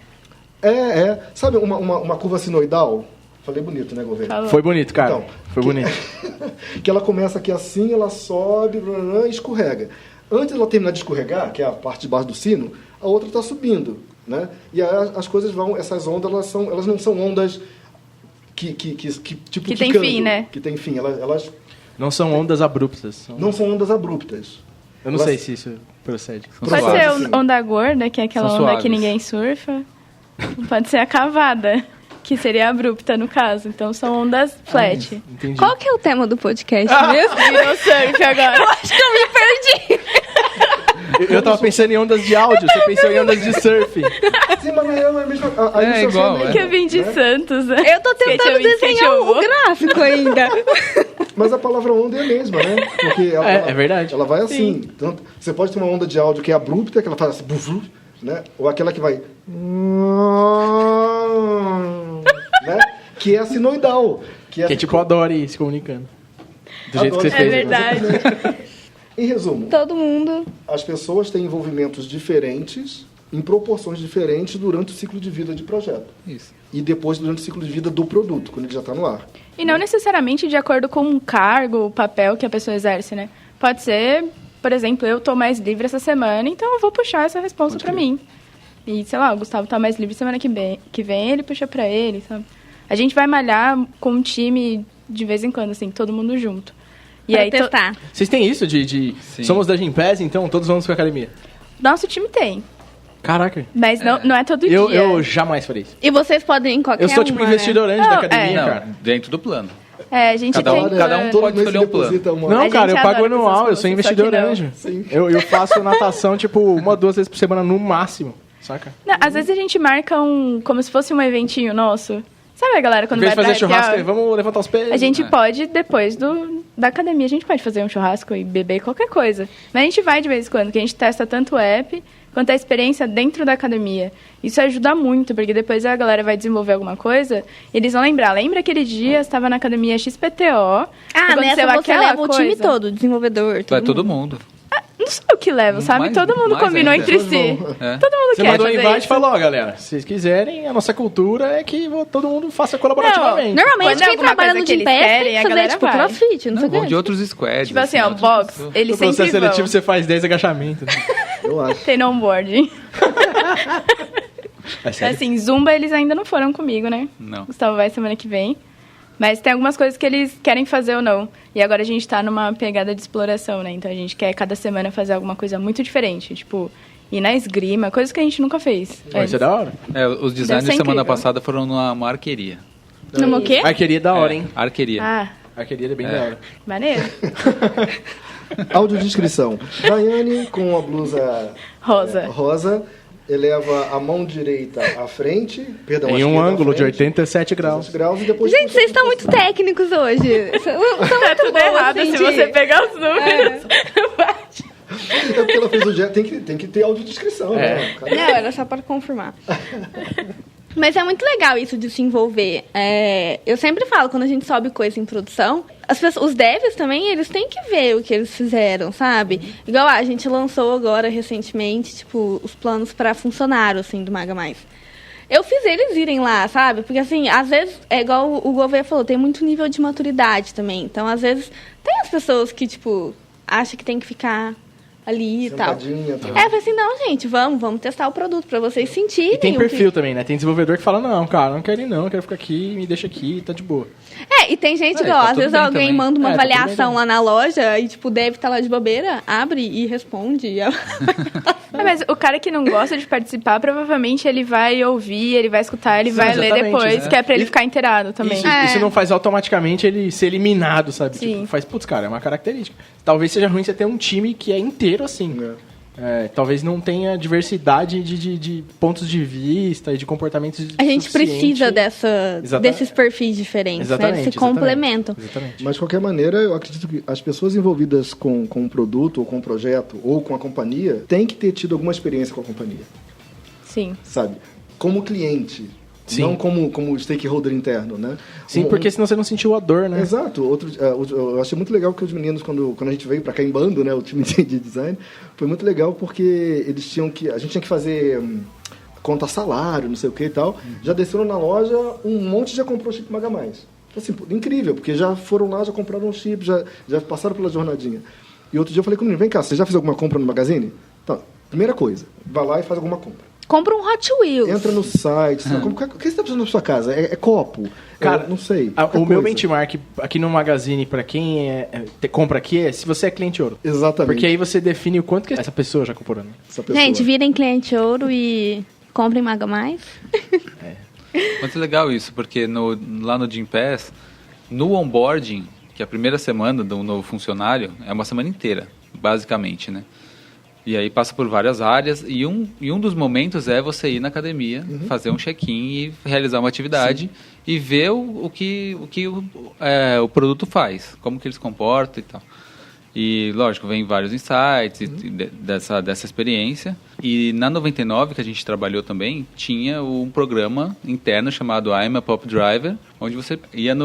Sabe uma curva sinoidal? Falei bonito, né, Gouveia? Foi bonito, cara. Então, foi bonito. Que ela começa aqui assim, ela sobe e escorrega. Antes dela terminar de escorregar, que é a parte de baixo do sino, a outra está subindo, né? E aí as coisas vão... Essas ondas, elas não são ondas... Que tem fim, né? Que tem fim. Elas não são ondas abruptas. Não são ondas abruptas. Eu não sei se isso procede. Pode ser onda gorda, que é aquela São onda suaves. que ninguém surfa. Pode ser a cavada, que seria abrupta no caso. Então são ondas flat. Entendi. Qual que é o tema do podcast mesmo? Virou surf agora. Eu acho que eu me perdi. Eu tava pensando em ondas de áudio, você pensou em ondas de surf. Sim, mas não é a mesma... É igual, Que eu vim de Santos, né? Eu tô tentando desenhar o gráfico ainda. Mas a palavra onda é a mesma, né? Porque É verdade. Ela vai assim. Tanto, você pode ter uma onda de áudio que é abrupta, que ela faz assim, buf, né? Ou aquela que vai... né? Que é a sinoidal. Que é tipo a Dory se comunicando. Do jeito que você É fez. verdade. Em resumo, Todo mundo. as pessoas têm envolvimentos diferentes, em proporções diferentes, durante o ciclo de vida de projeto. Isso. E depois durante o ciclo de vida do produto, quando ele já está no ar. E não necessariamente de acordo com o cargo, o papel que a pessoa exerce, né? Pode ser, por exemplo, eu tô mais livre essa semana, então eu vou puxar essa responsa pra mim. E, sei lá, o Gustavo tá mais livre semana que vem, ele puxa pra ele, sabe? A gente vai malhar com um time de vez em quando, assim, todo mundo junto. E Pra aí, testar. Vocês têm isso de Sim. somos da Gympass, então todos vamos pra academia? nosso time tem, Caraca. mas não é todo Eu dia. jamais faria isso. E vocês podem ir em qualquer Eu sou tipo uma, investidor anjo Não, da academia, Não, cara. dentro do plano. É, a gente Cada tem... um Todo pode mês escolher um plano. deposita uma- Não, A cara, eu gente pago adora anual, pessoas eu sou com isso, investidor só que não. anjo. Sim. Eu faço natação, tipo, 1 ou 2 vezes por semana no máximo, saca? Não, às vezes a gente marca como se fosse um eventinho nosso. Sabe a galera Em quando vez de vai fazer pra churrasco, happy aí, hour? vamos levantar os pesos. A gente pode, depois da academia, a gente pode fazer um churrasco e beber qualquer coisa. Mas a gente vai de vez em quando, que a gente testa tanto o app quanto a experiência dentro da academia. Isso ajuda muito, porque depois a galera vai desenvolver alguma coisa e eles vão lembrar. Lembra aquele dia, estava na academia XPTO, Ah, aconteceu nessa você aquela leva o time coisa. todo, o desenvolvedor. Vai todo mundo. Não sou eu que levo, sabe? Mais- Todo mundo mais combinou ainda. entre Todos si. vão. É. Todo mundo Você quer mandou um fazer invite e isso. falou, ó, galera, se vocês quiserem, a nossa cultura é que todo mundo faça colaborativamente. Normalmente Quando é quem alguma trabalha coisa no que eles Gympass querem, tem a que fazer, galera tipo, vai. crossfit, não sei Não, o vão quê. de outros squads. Tipo assim, ó, outros- box, eles No processo sempre seletivo vão. você faz 10 agachamentos. Né? Eu acho. Tem no onboarding. É sério? Assim, Zumba eles ainda não foram comigo, né? Não. Gustavo vai semana que vem. Mas tem algumas coisas que eles querem fazer ou não. E agora a gente tá numa pegada de exploração, né? Então a gente quer cada semana fazer alguma coisa muito diferente. Tipo, ir na esgrima, coisas que a gente nunca fez. Vai ser da hora. É, os designers ser semana incrível. passada foram numa arqueria. Numa o quê? Arqueria é da hora, hein? Arqueria. Ah, Arqueria é bem da hora. maneiro. Audiodescrição. Rayane com a blusa Rosa. rosa, eleva a mão direita à frente, perdão, Em a um esquerda à ângulo de frente, 87 graus. 87 graus e depois Gente, puxa vocês pra estão muito técnicos hoje. São Tá muito tudo bons, errado assim, se de- você pegar os números. É porque ela fez o gesto, tem que ter audiodescrição, né? Cara, Não, era só para confirmar. Mas é muito legal isso de se envolver. Eu sempre falo, quando a gente sobe coisa em produção, os devs também, eles têm que ver o que eles fizeram, sabe? Igual a gente lançou agora, recentemente, tipo, os planos para funcionário, assim, do Maga Mais. Eu fiz eles irem lá, sabe? Porque, assim, às vezes, é igual o Gouveia falou, tem muito nível de maturidade também. Então, às vezes, tem as pessoas que, tipo, acham que tem que ficar ali e tal. sentadinha, tá? Eu falei assim, não, gente, vamos testar o produto pra vocês sentirem. E tem o que- perfil também, né? Tem desenvolvedor que fala, não, cara, não quero ir não, eu quero ficar aqui, me deixa aqui, tá de boa. E tem gente É, igual, tá às tudo vezes bem alguém também. manda uma Tá tudo bem avaliação também. lá na loja e, tipo, deve estar lá de bobeira, abre e responde. Mas o cara que não gosta de participar, provavelmente ele vai ouvir, ele vai escutar, ele Sim, vai ler exatamente, depois, né? que é pra ele E- ficar inteirado também. Isso não faz automaticamente ele ser eliminado, sabe? Sim. Tipo, faz, putz, cara, é uma característica. Talvez seja ruim você ter um time que é inteiro assim. Talvez não tenha diversidade de pontos de vista e de comportamentos A gente precisa Exata- desses perfis diferentes, né? Eles se complementam. Exatamente. Mas, de qualquer maneira, eu acredito que as pessoas envolvidas com um produto, ou com um projeto, ou com a companhia, têm que ter tido alguma experiência com a companhia, Sim. sabe? Como cliente, Sim. não como stakeholder interno, né? Sim, porque senão você não sentiu a dor, né? Exato. Eu achei muito legal que os meninos, quando a gente veio pra cá em bando, né, o time de design, foi muito legal porque eles tinham que... A gente tinha que fazer conta salário, não sei o que e tal. Já desceram na loja, um monte já comprou chip Maga Mais. Assim, incrível, porque já foram lá, já compraram um chip, já passaram pela jornadinha. E outro dia eu falei com o menino, vem cá, você já fez alguma compra no Magazine? Então, primeira coisa, vai lá e faz alguma compra. Compra um Hot Wheels. Entra no site, o que você está precisando na sua casa? É copo? Cara, não sei. O qualquer meu coisa. benchmark aqui no Magazine, pra quem compra aqui, é se você é cliente ouro. Exatamente. Porque aí você define o quanto que essa pessoa já comprou, né? Essa pessoa. Gente, virem cliente ouro e comprem Maga Mais. Muito legal isso, porque lá no Gympass, no onboarding, que é a primeira semana do novo funcionário, é uma semana inteira, basicamente, né? E aí passa por várias áreas, e um dos momentos é você ir na academia, fazer um check-in e realizar uma atividade e ver o que o produto faz, como que ele se comporta e tal. E, lógico, vem vários insights dessa experiência. E na 99, que a gente trabalhou também, tinha um programa interno chamado I'm a Pop Driver, onde você ia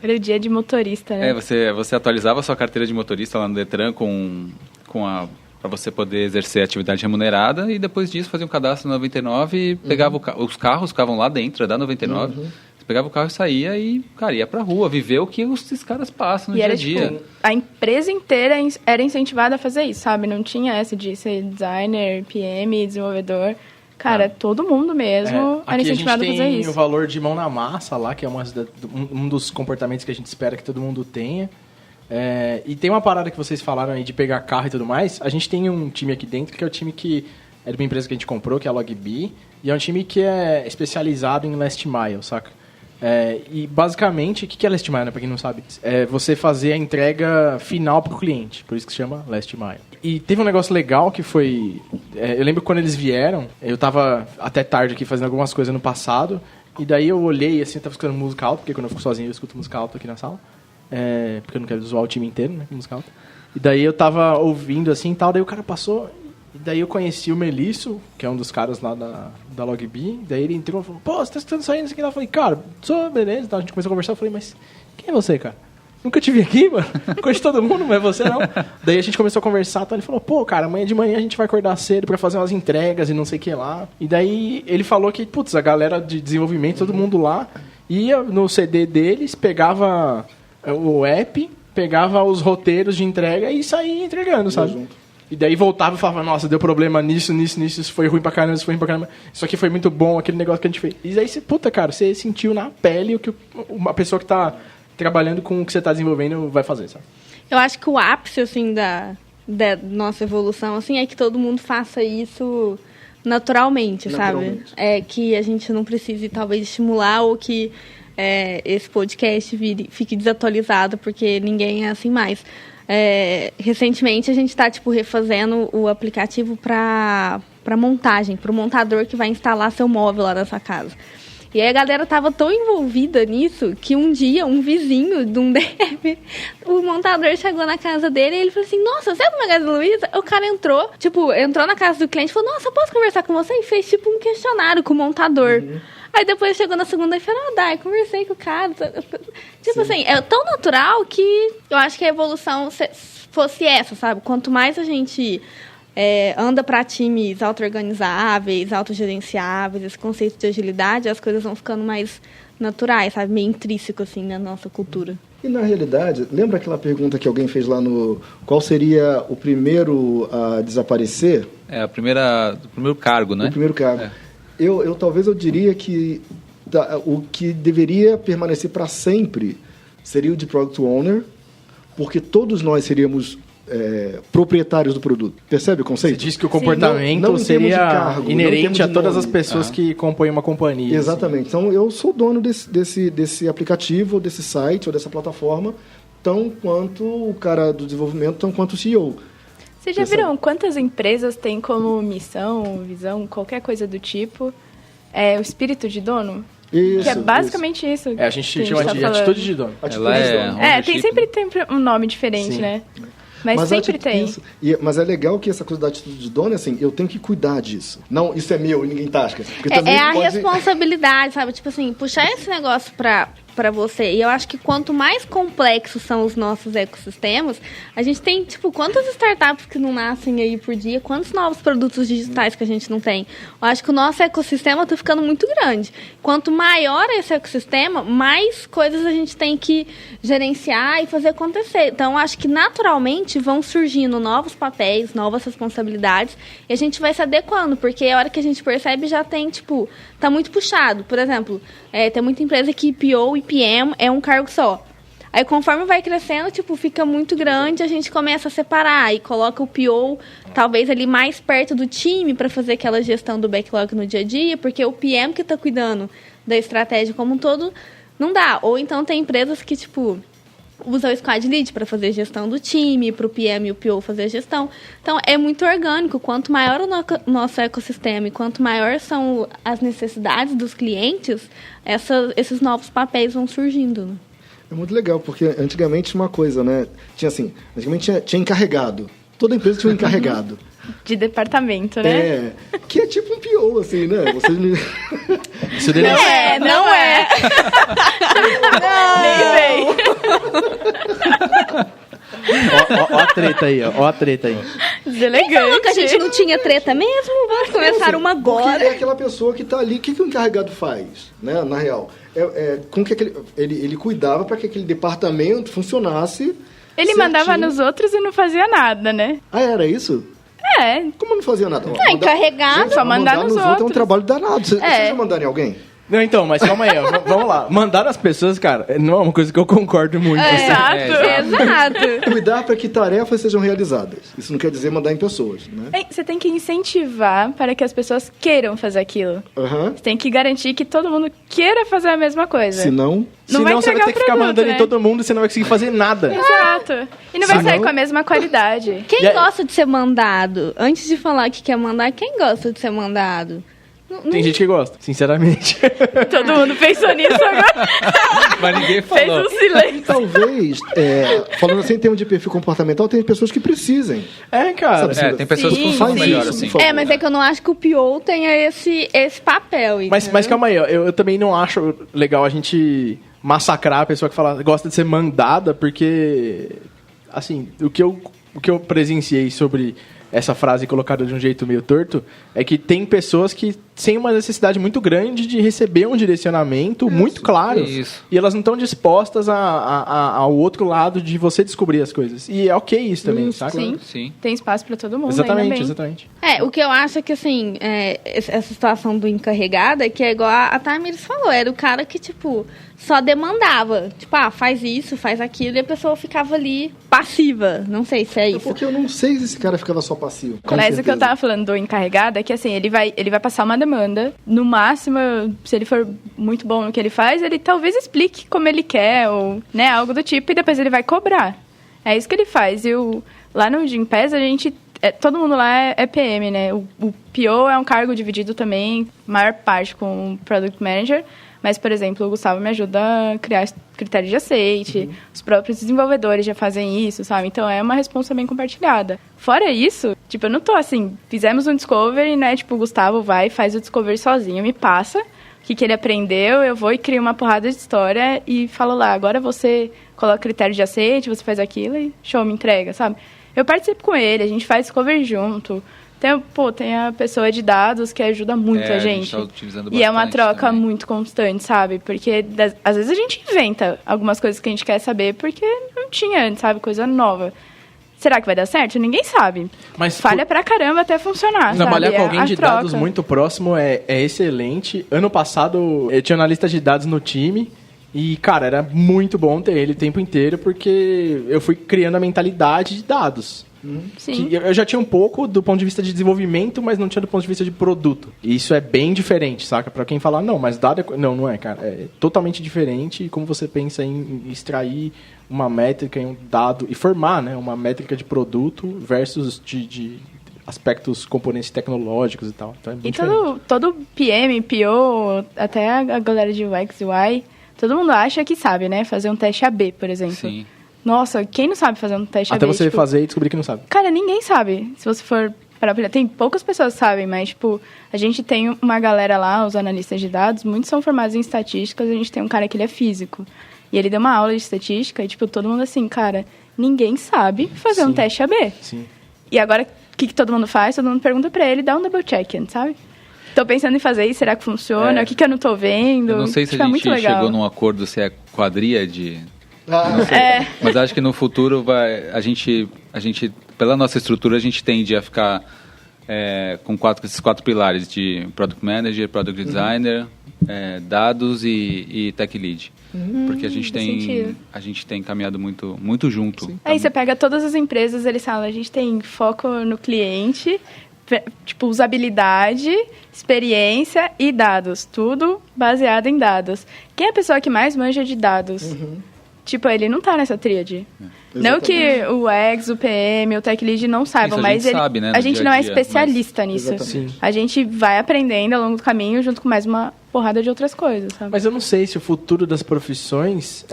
Era o dia de motorista, né? Você atualizava a sua carteira de motorista lá no Detran para você poder exercer atividade remunerada, e depois disso fazia um cadastro na 99 e pegava os carros ficavam lá dentro, da 99. Você pegava o carro e saía e, cara, ia pra rua, viver o que esses caras passam no dia a dia. Tipo, a empresa inteira era incentivada a fazer isso, sabe? Não tinha essa de ser designer, PM, desenvolvedor. Cara, todo mundo mesmo era incentivado a fazer isso. Aqui a gente tem o valor de mão na massa lá, que é um dos comportamentos que a gente espera que todo mundo tenha. E tem uma parada que vocês falaram aí de pegar carro e tudo mais. A gente tem um time aqui dentro que é o time que é de uma empresa que a gente comprou, que é a Logbi, e é um time que é especializado em last mile, saca? E basicamente, o que é last mile, né, pra quem não sabe? É você fazer a entrega final pro cliente, por isso que se chama last mile. E teve um negócio legal que foi... eu lembro quando eles vieram, eu tava até tarde aqui fazendo algumas coisas no passado, e daí eu olhei assim, eu tava escutando música alta, porque quando eu fico sozinho eu escuto música alta aqui na sala, porque eu não quero zoar o time inteiro, né, com música alta. E daí eu tava ouvindo assim e tal, daí o cara passou... E daí eu conheci o Melício, que é um dos caras lá da Logbi. Daí ele entrou e falou, pô, você tá escutando isso aí? Eu falei, cara, sou, beleza. Então a gente começou a conversar, eu falei, mas quem é você, cara? Nunca te vi aqui, mano. Conheço todo mundo, mas é você não. Daí a gente começou a conversar, então ele falou, pô, cara, amanhã de manhã a gente vai acordar cedo pra fazer umas entregas e não sei o que lá. E daí ele falou que, putz, a galera de desenvolvimento, todo mundo lá, ia no CD deles, pegava o app, pegava os roteiros de entrega e saía entregando, sabe? E daí voltava e falava, nossa, deu problema nisso, isso foi ruim pra caramba, isso aqui foi muito bom, aquele negócio que a gente fez. E daí você, puta, cara, você sentiu na pele o que uma pessoa que tá trabalhando com o que você tá desenvolvendo vai fazer, sabe? Eu acho que o ápice, assim, da nossa evolução, assim, é que todo mundo faça isso naturalmente, sabe? Que a gente não precise, talvez, estimular ou que esse podcast fique desatualizado, porque ninguém é assim mais. Recentemente a gente está refazendo o aplicativo para montagem, para o montador que vai instalar seu móvel lá na sua casa. E aí a galera tava tão envolvida nisso que um dia um vizinho de um dev, o montador chegou na casa dele e ele falou assim, nossa, você é do Magazine Luiza? O cara entrou na casa do cliente e falou, nossa, eu posso conversar com você? E fez um questionário com o montador. Aí depois chegou na segunda-feira, Dai, conversei com o cara. Assim, é tão natural que eu acho que a evolução fosse essa, sabe? Quanto mais a gente anda para times auto-organizáveis, autogerenciáveis, esse conceito de agilidade, as coisas vão ficando mais naturais, sabe? Meio intrínseco, assim, na nossa cultura. E, na realidade, lembra aquela pergunta que alguém fez lá no... Qual seria o primeiro a desaparecer? O primeiro cargo, né? O primeiro cargo. Talvez eu diria que o que deveria permanecer para sempre seria o de Product Owner, porque todos nós seríamos proprietários do produto. Percebe o conceito? Você diz que o comportamento não seria cargo, inerente a todas as pessoas que compõem uma companhia. Exatamente. Assim. Então, eu sou dono desse aplicativo, desse site ou dessa plataforma, tão quanto o cara do desenvolvimento, tão quanto o CEO. Vocês já viram quantas empresas têm como missão, visão, qualquer coisa do tipo, o espírito de dono? Isso, que é basicamente isso. A gente chama de atitude de dono. Sempre tem um nome diferente, né? Mas sempre tem. Mas é legal que essa coisa da atitude de dono é assim, eu tenho que cuidar disso. Não, isso é meu e ninguém tasca. Responsabilidade, sabe? Tipo assim, puxar esse negócio pra você. E eu acho que quanto mais complexos são os nossos ecossistemas, a gente tem, quantas startups que não nascem aí por dia, quantos novos produtos digitais que a gente não tem. Eu acho que o nosso ecossistema tá ficando muito grande. Quanto maior esse ecossistema, mais coisas a gente tem que gerenciar e fazer acontecer. Então, eu acho que naturalmente vão surgindo novos papéis, novas responsabilidades, e a gente vai se adequando, porque a hora que a gente percebe já tem, tá muito puxado. Por exemplo, tem muita empresa que PO e PM é um cargo só. Aí, conforme vai crescendo, fica muito grande, a gente começa a separar e coloca o PO, talvez, ali mais perto do time para fazer aquela gestão do backlog no dia a dia, porque o PM que está cuidando da estratégia como um todo, não dá. Ou então tem empresas que, usa o Squad Lead para fazer gestão do time, para o PM e o PO fazer a gestão. Então, é muito orgânico. Quanto maior o nosso ecossistema e quanto maior são as necessidades dos clientes, esses novos papéis vão surgindo. Né? É muito legal, porque antigamente tinha uma coisa, né? Antigamente tinha encarregado. Toda empresa tinha um encarregado. De departamento, né? Que é tipo um PO, assim, né? Isso dele Não é. Nem vem. Ó a treta aí, ó a treta aí. Deselegante. Falou que a gente não tinha treta mesmo? Vamos começar uma Porque agora. é aquela pessoa que está ali. O que o encarregado faz, né? Na real? Com que ele cuidava para que aquele departamento funcionasse. Ele certinho. Mandava nos outros e não fazia nada, né? Ah, era isso? Como não fazia nada? Encarregado. Gente, Só mandar nos outros é um outros. trabalho danado. Vocês já mandaram em alguém? Não, então, mas calma aí, ó. Vamos lá. Mandar as pessoas, cara, não é uma coisa que eu concordo muito. Exato. Cuidar para que tarefas sejam realizadas. Isso não quer dizer mandar em pessoas, né? Você tem que incentivar para que as pessoas queiram fazer aquilo. Você tem que garantir que todo mundo queira fazer a mesma coisa. Senão Senão você vai ter que ficar mandando em todo mundo e você não vai conseguir fazer nada. Exato. E não vai sair com a mesma qualidade. Quem gosta de ser mandado? Antes de falar que quer mandar, quem gosta de ser mandado? Tem gente que gosta, sinceramente. Todo mundo pensou nisso agora. Mas ninguém Fez falou. um silêncio. talvez, falando assim em termos de perfil comportamental, tem pessoas que precisem. Cara. Sabe, Tem pessoas que Sim, funcionam sim. melhor assim. Mas é que eu não acho que o PO tenha esse papel. Mas calma aí, ó. Eu também não acho legal a gente massacrar a pessoa que gosta de ser mandada, porque, assim, o que eu presenciei sobre essa frase colocada de um jeito meio torto é que tem pessoas que têm uma necessidade muito grande de receber um direcionamento muito claro. Isso. E elas não estão dispostas ao outro lado de você descobrir as coisas. E é ok isso também, sabe? Sim. Tem espaço para todo mundo, ainda bem. Exatamente. O que eu acho é que, assim, essa situação do encarregado é que é igual a Tamires falou, era o cara que, tipo, só demandava. Tipo, faz isso, faz aquilo, e a pessoa ficava ali passiva. Não sei se é isso. Porque eu não sei se esse cara ficava só passivo. Mas o que eu tava falando do encarregado é que, assim, ele vai passar uma demanda. No máximo, se ele for muito bom no que ele faz, ele talvez explique como ele quer, ou, né, algo do tipo, e depois ele vai cobrar. É isso que ele faz. E lá no Gympass, a gente... todo mundo lá é PM, né? O PO é um cargo dividido também, maior parte com o Product Manager. Mas, por exemplo, o Gustavo me ajuda a criar critérios de aceite, os próprios desenvolvedores já fazem isso, sabe? Então, é uma responsa bem compartilhada. Fora isso, tipo, eu não tô assim, fizemos um discovery, né? Tipo, o Gustavo vai e faz o discovery sozinho, me passa o que ele aprendeu, eu vou e crio uma porrada de história e falo lá, agora você coloca critério de aceite, você faz aquilo e show, me entrega, sabe? Eu participo com ele, a gente faz discovery junto. Tem a pessoa de dados que ajuda muito a gente. Tá utilizando e é uma troca também. muito constante, sabe? Porque às vezes a gente inventa algumas coisas que a gente quer saber porque não tinha antes, sabe? Coisa nova. Será que vai dar certo? Ninguém sabe. Mas falha pra caramba até funcionar, trabalhar sabe? com alguém de troca. dados muito próximo é excelente. Ano passado, eu tinha analista de dados no time. E, cara, era muito bom ter ele o tempo inteiro, porque eu fui criando a mentalidade de dados. Sim. Que eu já tinha um pouco do ponto de vista de desenvolvimento, mas não tinha do ponto de vista de produto. E isso é bem diferente, saca? Pra quem falar, não, mas dado é... Não é, cara. É totalmente diferente como você pensa em extrair uma métrica em um dado e formar, né, uma métrica de produto versus de aspectos, componentes tecnológicos e tal. Então é bem diferente. todo PM, PO, até a galera de UX e UI, todo mundo acha que sabe, né? Fazer um teste AB, por exemplo. Sim. Nossa, quem não sabe fazer um teste Até AB? você fazer e descobrir que não sabe. Cara, ninguém sabe. Se você for parar pra olhar, tem poucas pessoas que sabem, mas, tipo, a gente tem uma galera lá, os analistas de dados, muitos são formados em estatísticas, a gente tem um cara que ele é físico. E ele deu uma aula de estatística e, tipo, todo mundo assim, cara, ninguém sabe fazer um teste AB. Sim. E agora, o que todo mundo faz? Todo mundo pergunta pra ele, dá um double check, sabe? Tô pensando em fazer isso, será que funciona? O que eu não tô vendo? Eu não sei se a gente chegou num acordo se é quadríade. Mas acho que no futuro a gente, pela nossa estrutura, a gente tende a ficar com esses quatro pilares de Product Manager, Product Designer, dados e Tech Lead. Porque a gente tem caminhado muito, muito junto. Aí você pega todas as empresas, eles falam, a gente tem foco no cliente, tipo, usabilidade, experiência e dados. Tudo baseado em dados. Quem é a pessoa que mais manja de dados? tipo, ele não tá nessa tríade. Não que o ex, o PM, o Tech Lead não saibam, Isso a gente mas sabe, né, a no gente dia não a é dia, especialista nisso. Exatamente. Sim. A gente vai aprendendo ao longo do caminho, junto com mais uma porrada de outras coisas, sabe? Mas eu não sei se o futuro das profissões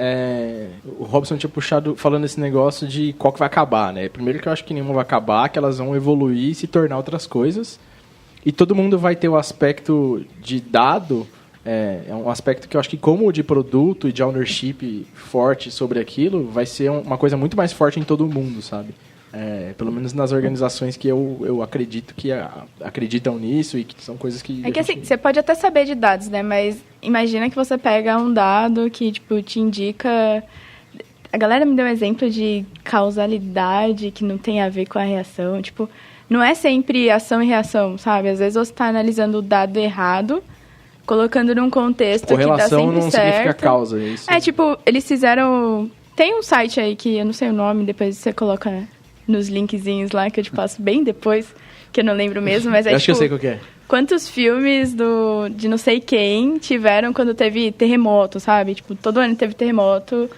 o Robson tinha puxado falando esse negócio de qual que vai acabar, né? Primeiro que eu acho que nenhuma vai acabar, que elas vão evoluir e se tornar outras coisas. E todo mundo vai ter o aspecto de dado, é um aspecto que eu acho que como o de produto e de ownership forte sobre aquilo, vai ser uma coisa muito mais forte em todo mundo, sabe? Pelo menos nas organizações que eu acredito que acreditam nisso e que são coisas que... É que assim, você pode até saber de dados, né? Mas imagina que você pega um dado que, tipo, te indica... A galera me deu um exemplo de causalidade que não tem a ver com a reação. Tipo, não é sempre ação e reação, sabe? Às vezes você está analisando o dado errado, colocando num contexto que dá correlação sempre não certo. significa causa, é isso? Tipo, eles fizeram... Tem um site aí que eu não sei o nome, depois você coloca nos linkzinhos lá, que eu te passo bem depois, que eu não lembro mesmo, mas eu acho que eu sei qual que é. Quantos filmes de não sei quem tiveram quando teve terremoto, sabe? Tipo, todo ano teve terremoto,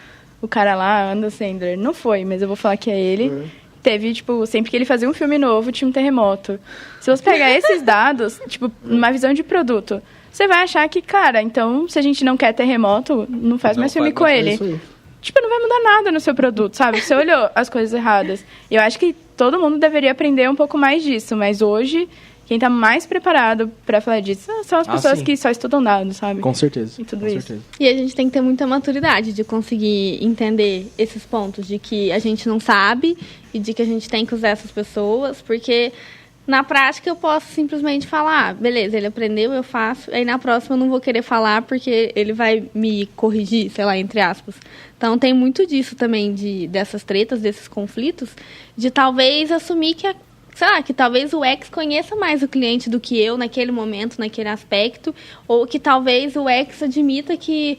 o cara lá, Adam Sandler, não foi, mas eu vou falar que é ele. Teve, tipo, sempre que ele fazia um filme novo, tinha um terremoto. Se você pegar esses dados, tipo, numa visão de produto, você vai achar que, cara, então, se a gente não quer terremoto, não faz mais filme com ele. Isso aí. Tipo, não vai mudar nada no seu produto, sabe? Você olhou as coisas erradas. Eu acho que todo mundo deveria aprender um pouco mais disso, mas hoje, quem tá mais preparado pra falar disso são as pessoas sim. que só estudam dados, sabe? Com certeza. E tudo com isso. certeza. E a gente tem que ter muita maturidade de conseguir entender esses pontos, de que a gente não sabe e de que a gente tem que usar essas pessoas, porque na prática eu posso simplesmente falar, beleza, ele aprendeu, eu faço, aí na próxima eu não vou querer falar porque ele vai me corrigir, sei lá, entre aspas. Então tem muito disso também, dessas tretas, desses conflitos, de talvez assumir que sei lá, que talvez o ex conheça mais o cliente do que eu naquele momento, naquele aspecto, ou que talvez o ex admita que,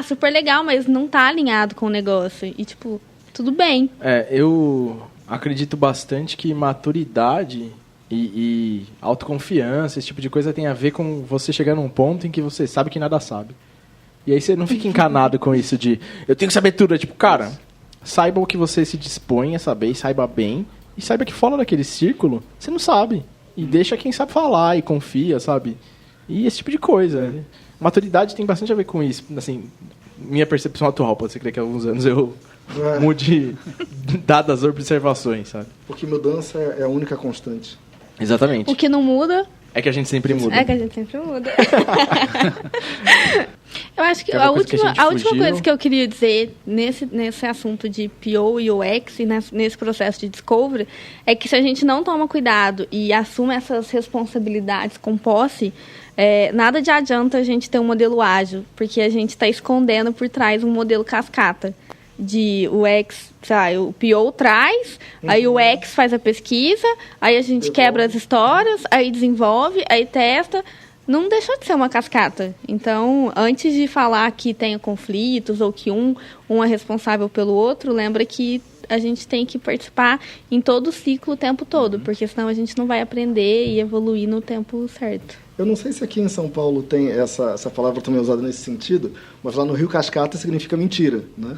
super legal, mas não tá alinhado com o negócio. E, tipo, tudo bem. Eu acredito bastante que maturidade e autoconfiança, esse tipo de coisa tem a ver com você chegar num ponto em que você sabe que nada sabe. E aí você não fica encanado com isso de, eu tenho que saber tudo. É tipo, cara, saiba o que você se dispõe a saber e saiba bem. E saiba que fora daquele círculo, você não sabe. E deixa quem sabe falar e confia, sabe? E esse tipo de coisa. Maturidade tem bastante a ver com isso. Assim, minha percepção atual, pode ser que daqui a alguns anos eu mude dadas as observações, sabe? Porque mudança é a única constante. Exatamente. O que não muda... É que a gente sempre muda. É que a gente sempre muda. Eu acho que Tem a alguma coisa que última, a gente fugiu? coisa que eu queria dizer nesse assunto de PO e UX e nesse processo de discovery é que se a gente não toma cuidado e assume essas responsabilidades com posse, nada de adianta a gente ter um modelo ágil, porque a gente está escondendo por trás um modelo cascata. De o X, sabe, o PO traz, aí o X faz a pesquisa, aí a gente quebra as histórias, aí desenvolve, aí testa. Não deixou de ser uma cascata. Então, antes de falar que tenha conflitos ou que um é responsável pelo outro, lembra que a gente tem que participar em todo o ciclo o tempo todo, porque senão a gente não vai aprender e evoluir no tempo certo. Eu não sei se aqui em São Paulo tem essa palavra também usada nesse sentido, mas lá no Rio cascata significa mentira, né?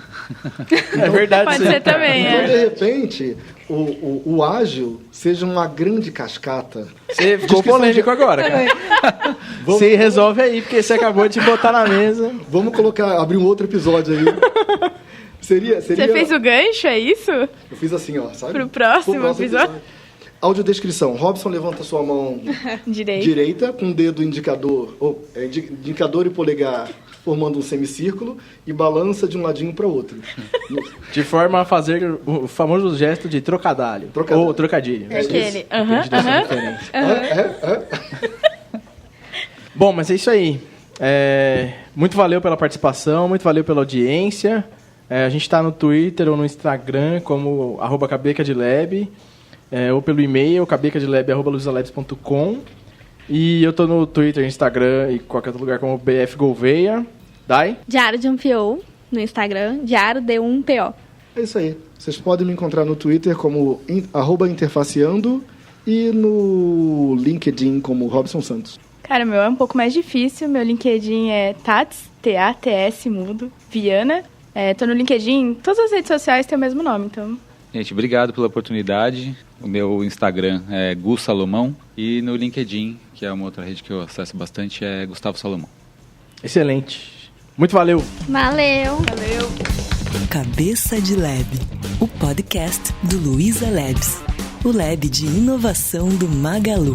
É verdade. Pode ser também, Então, de repente, o ágil seja uma grande cascata. Você ficou polêmico agora, cara. Você resolve aí, porque você acabou de botar na mesa. Vamos abrir um outro episódio aí. Seria... Você fez o gancho, é isso? Eu fiz assim, ó, sabe? Pro próximo episódio. Audiodescrição. Robson levanta sua mão direita com o dedo indicador, indicador e polegar formando um semicírculo e balança de um ladinho para o outro. De forma a fazer o famoso gesto de trocadilho. Ou trocadilho. É aquele. Bom, mas é isso aí. Muito valeu pela participação, muito valeu pela audiência. A gente está no Twitter ou no Instagram como @cabecadlab. Ou pelo e-mail, cabecadlab@luisalabs.com. E eu tô no Twitter, Instagram e qualquer outro lugar como BF Gouveia. Dai? Diário de um PO no Instagram, Diário de um PO. É isso aí. Vocês podem me encontrar no Twitter como @interfaceando e no LinkedIn como Robson Santos. Cara, o meu é um pouco mais difícil. Meu LinkedIn é Tats, T-A-T-S mudo, Viana. Tô no LinkedIn, todas as redes sociais têm o mesmo nome, então... Gente, obrigado pela oportunidade. O meu Instagram é Gu Salomão e no LinkedIn, que é uma outra rede que eu acesso bastante, é Gustavo Salomão. Excelente. Muito valeu. Valeu. Cabeça de Lab, o podcast do Luiza Labs, o lab de inovação do Magalu.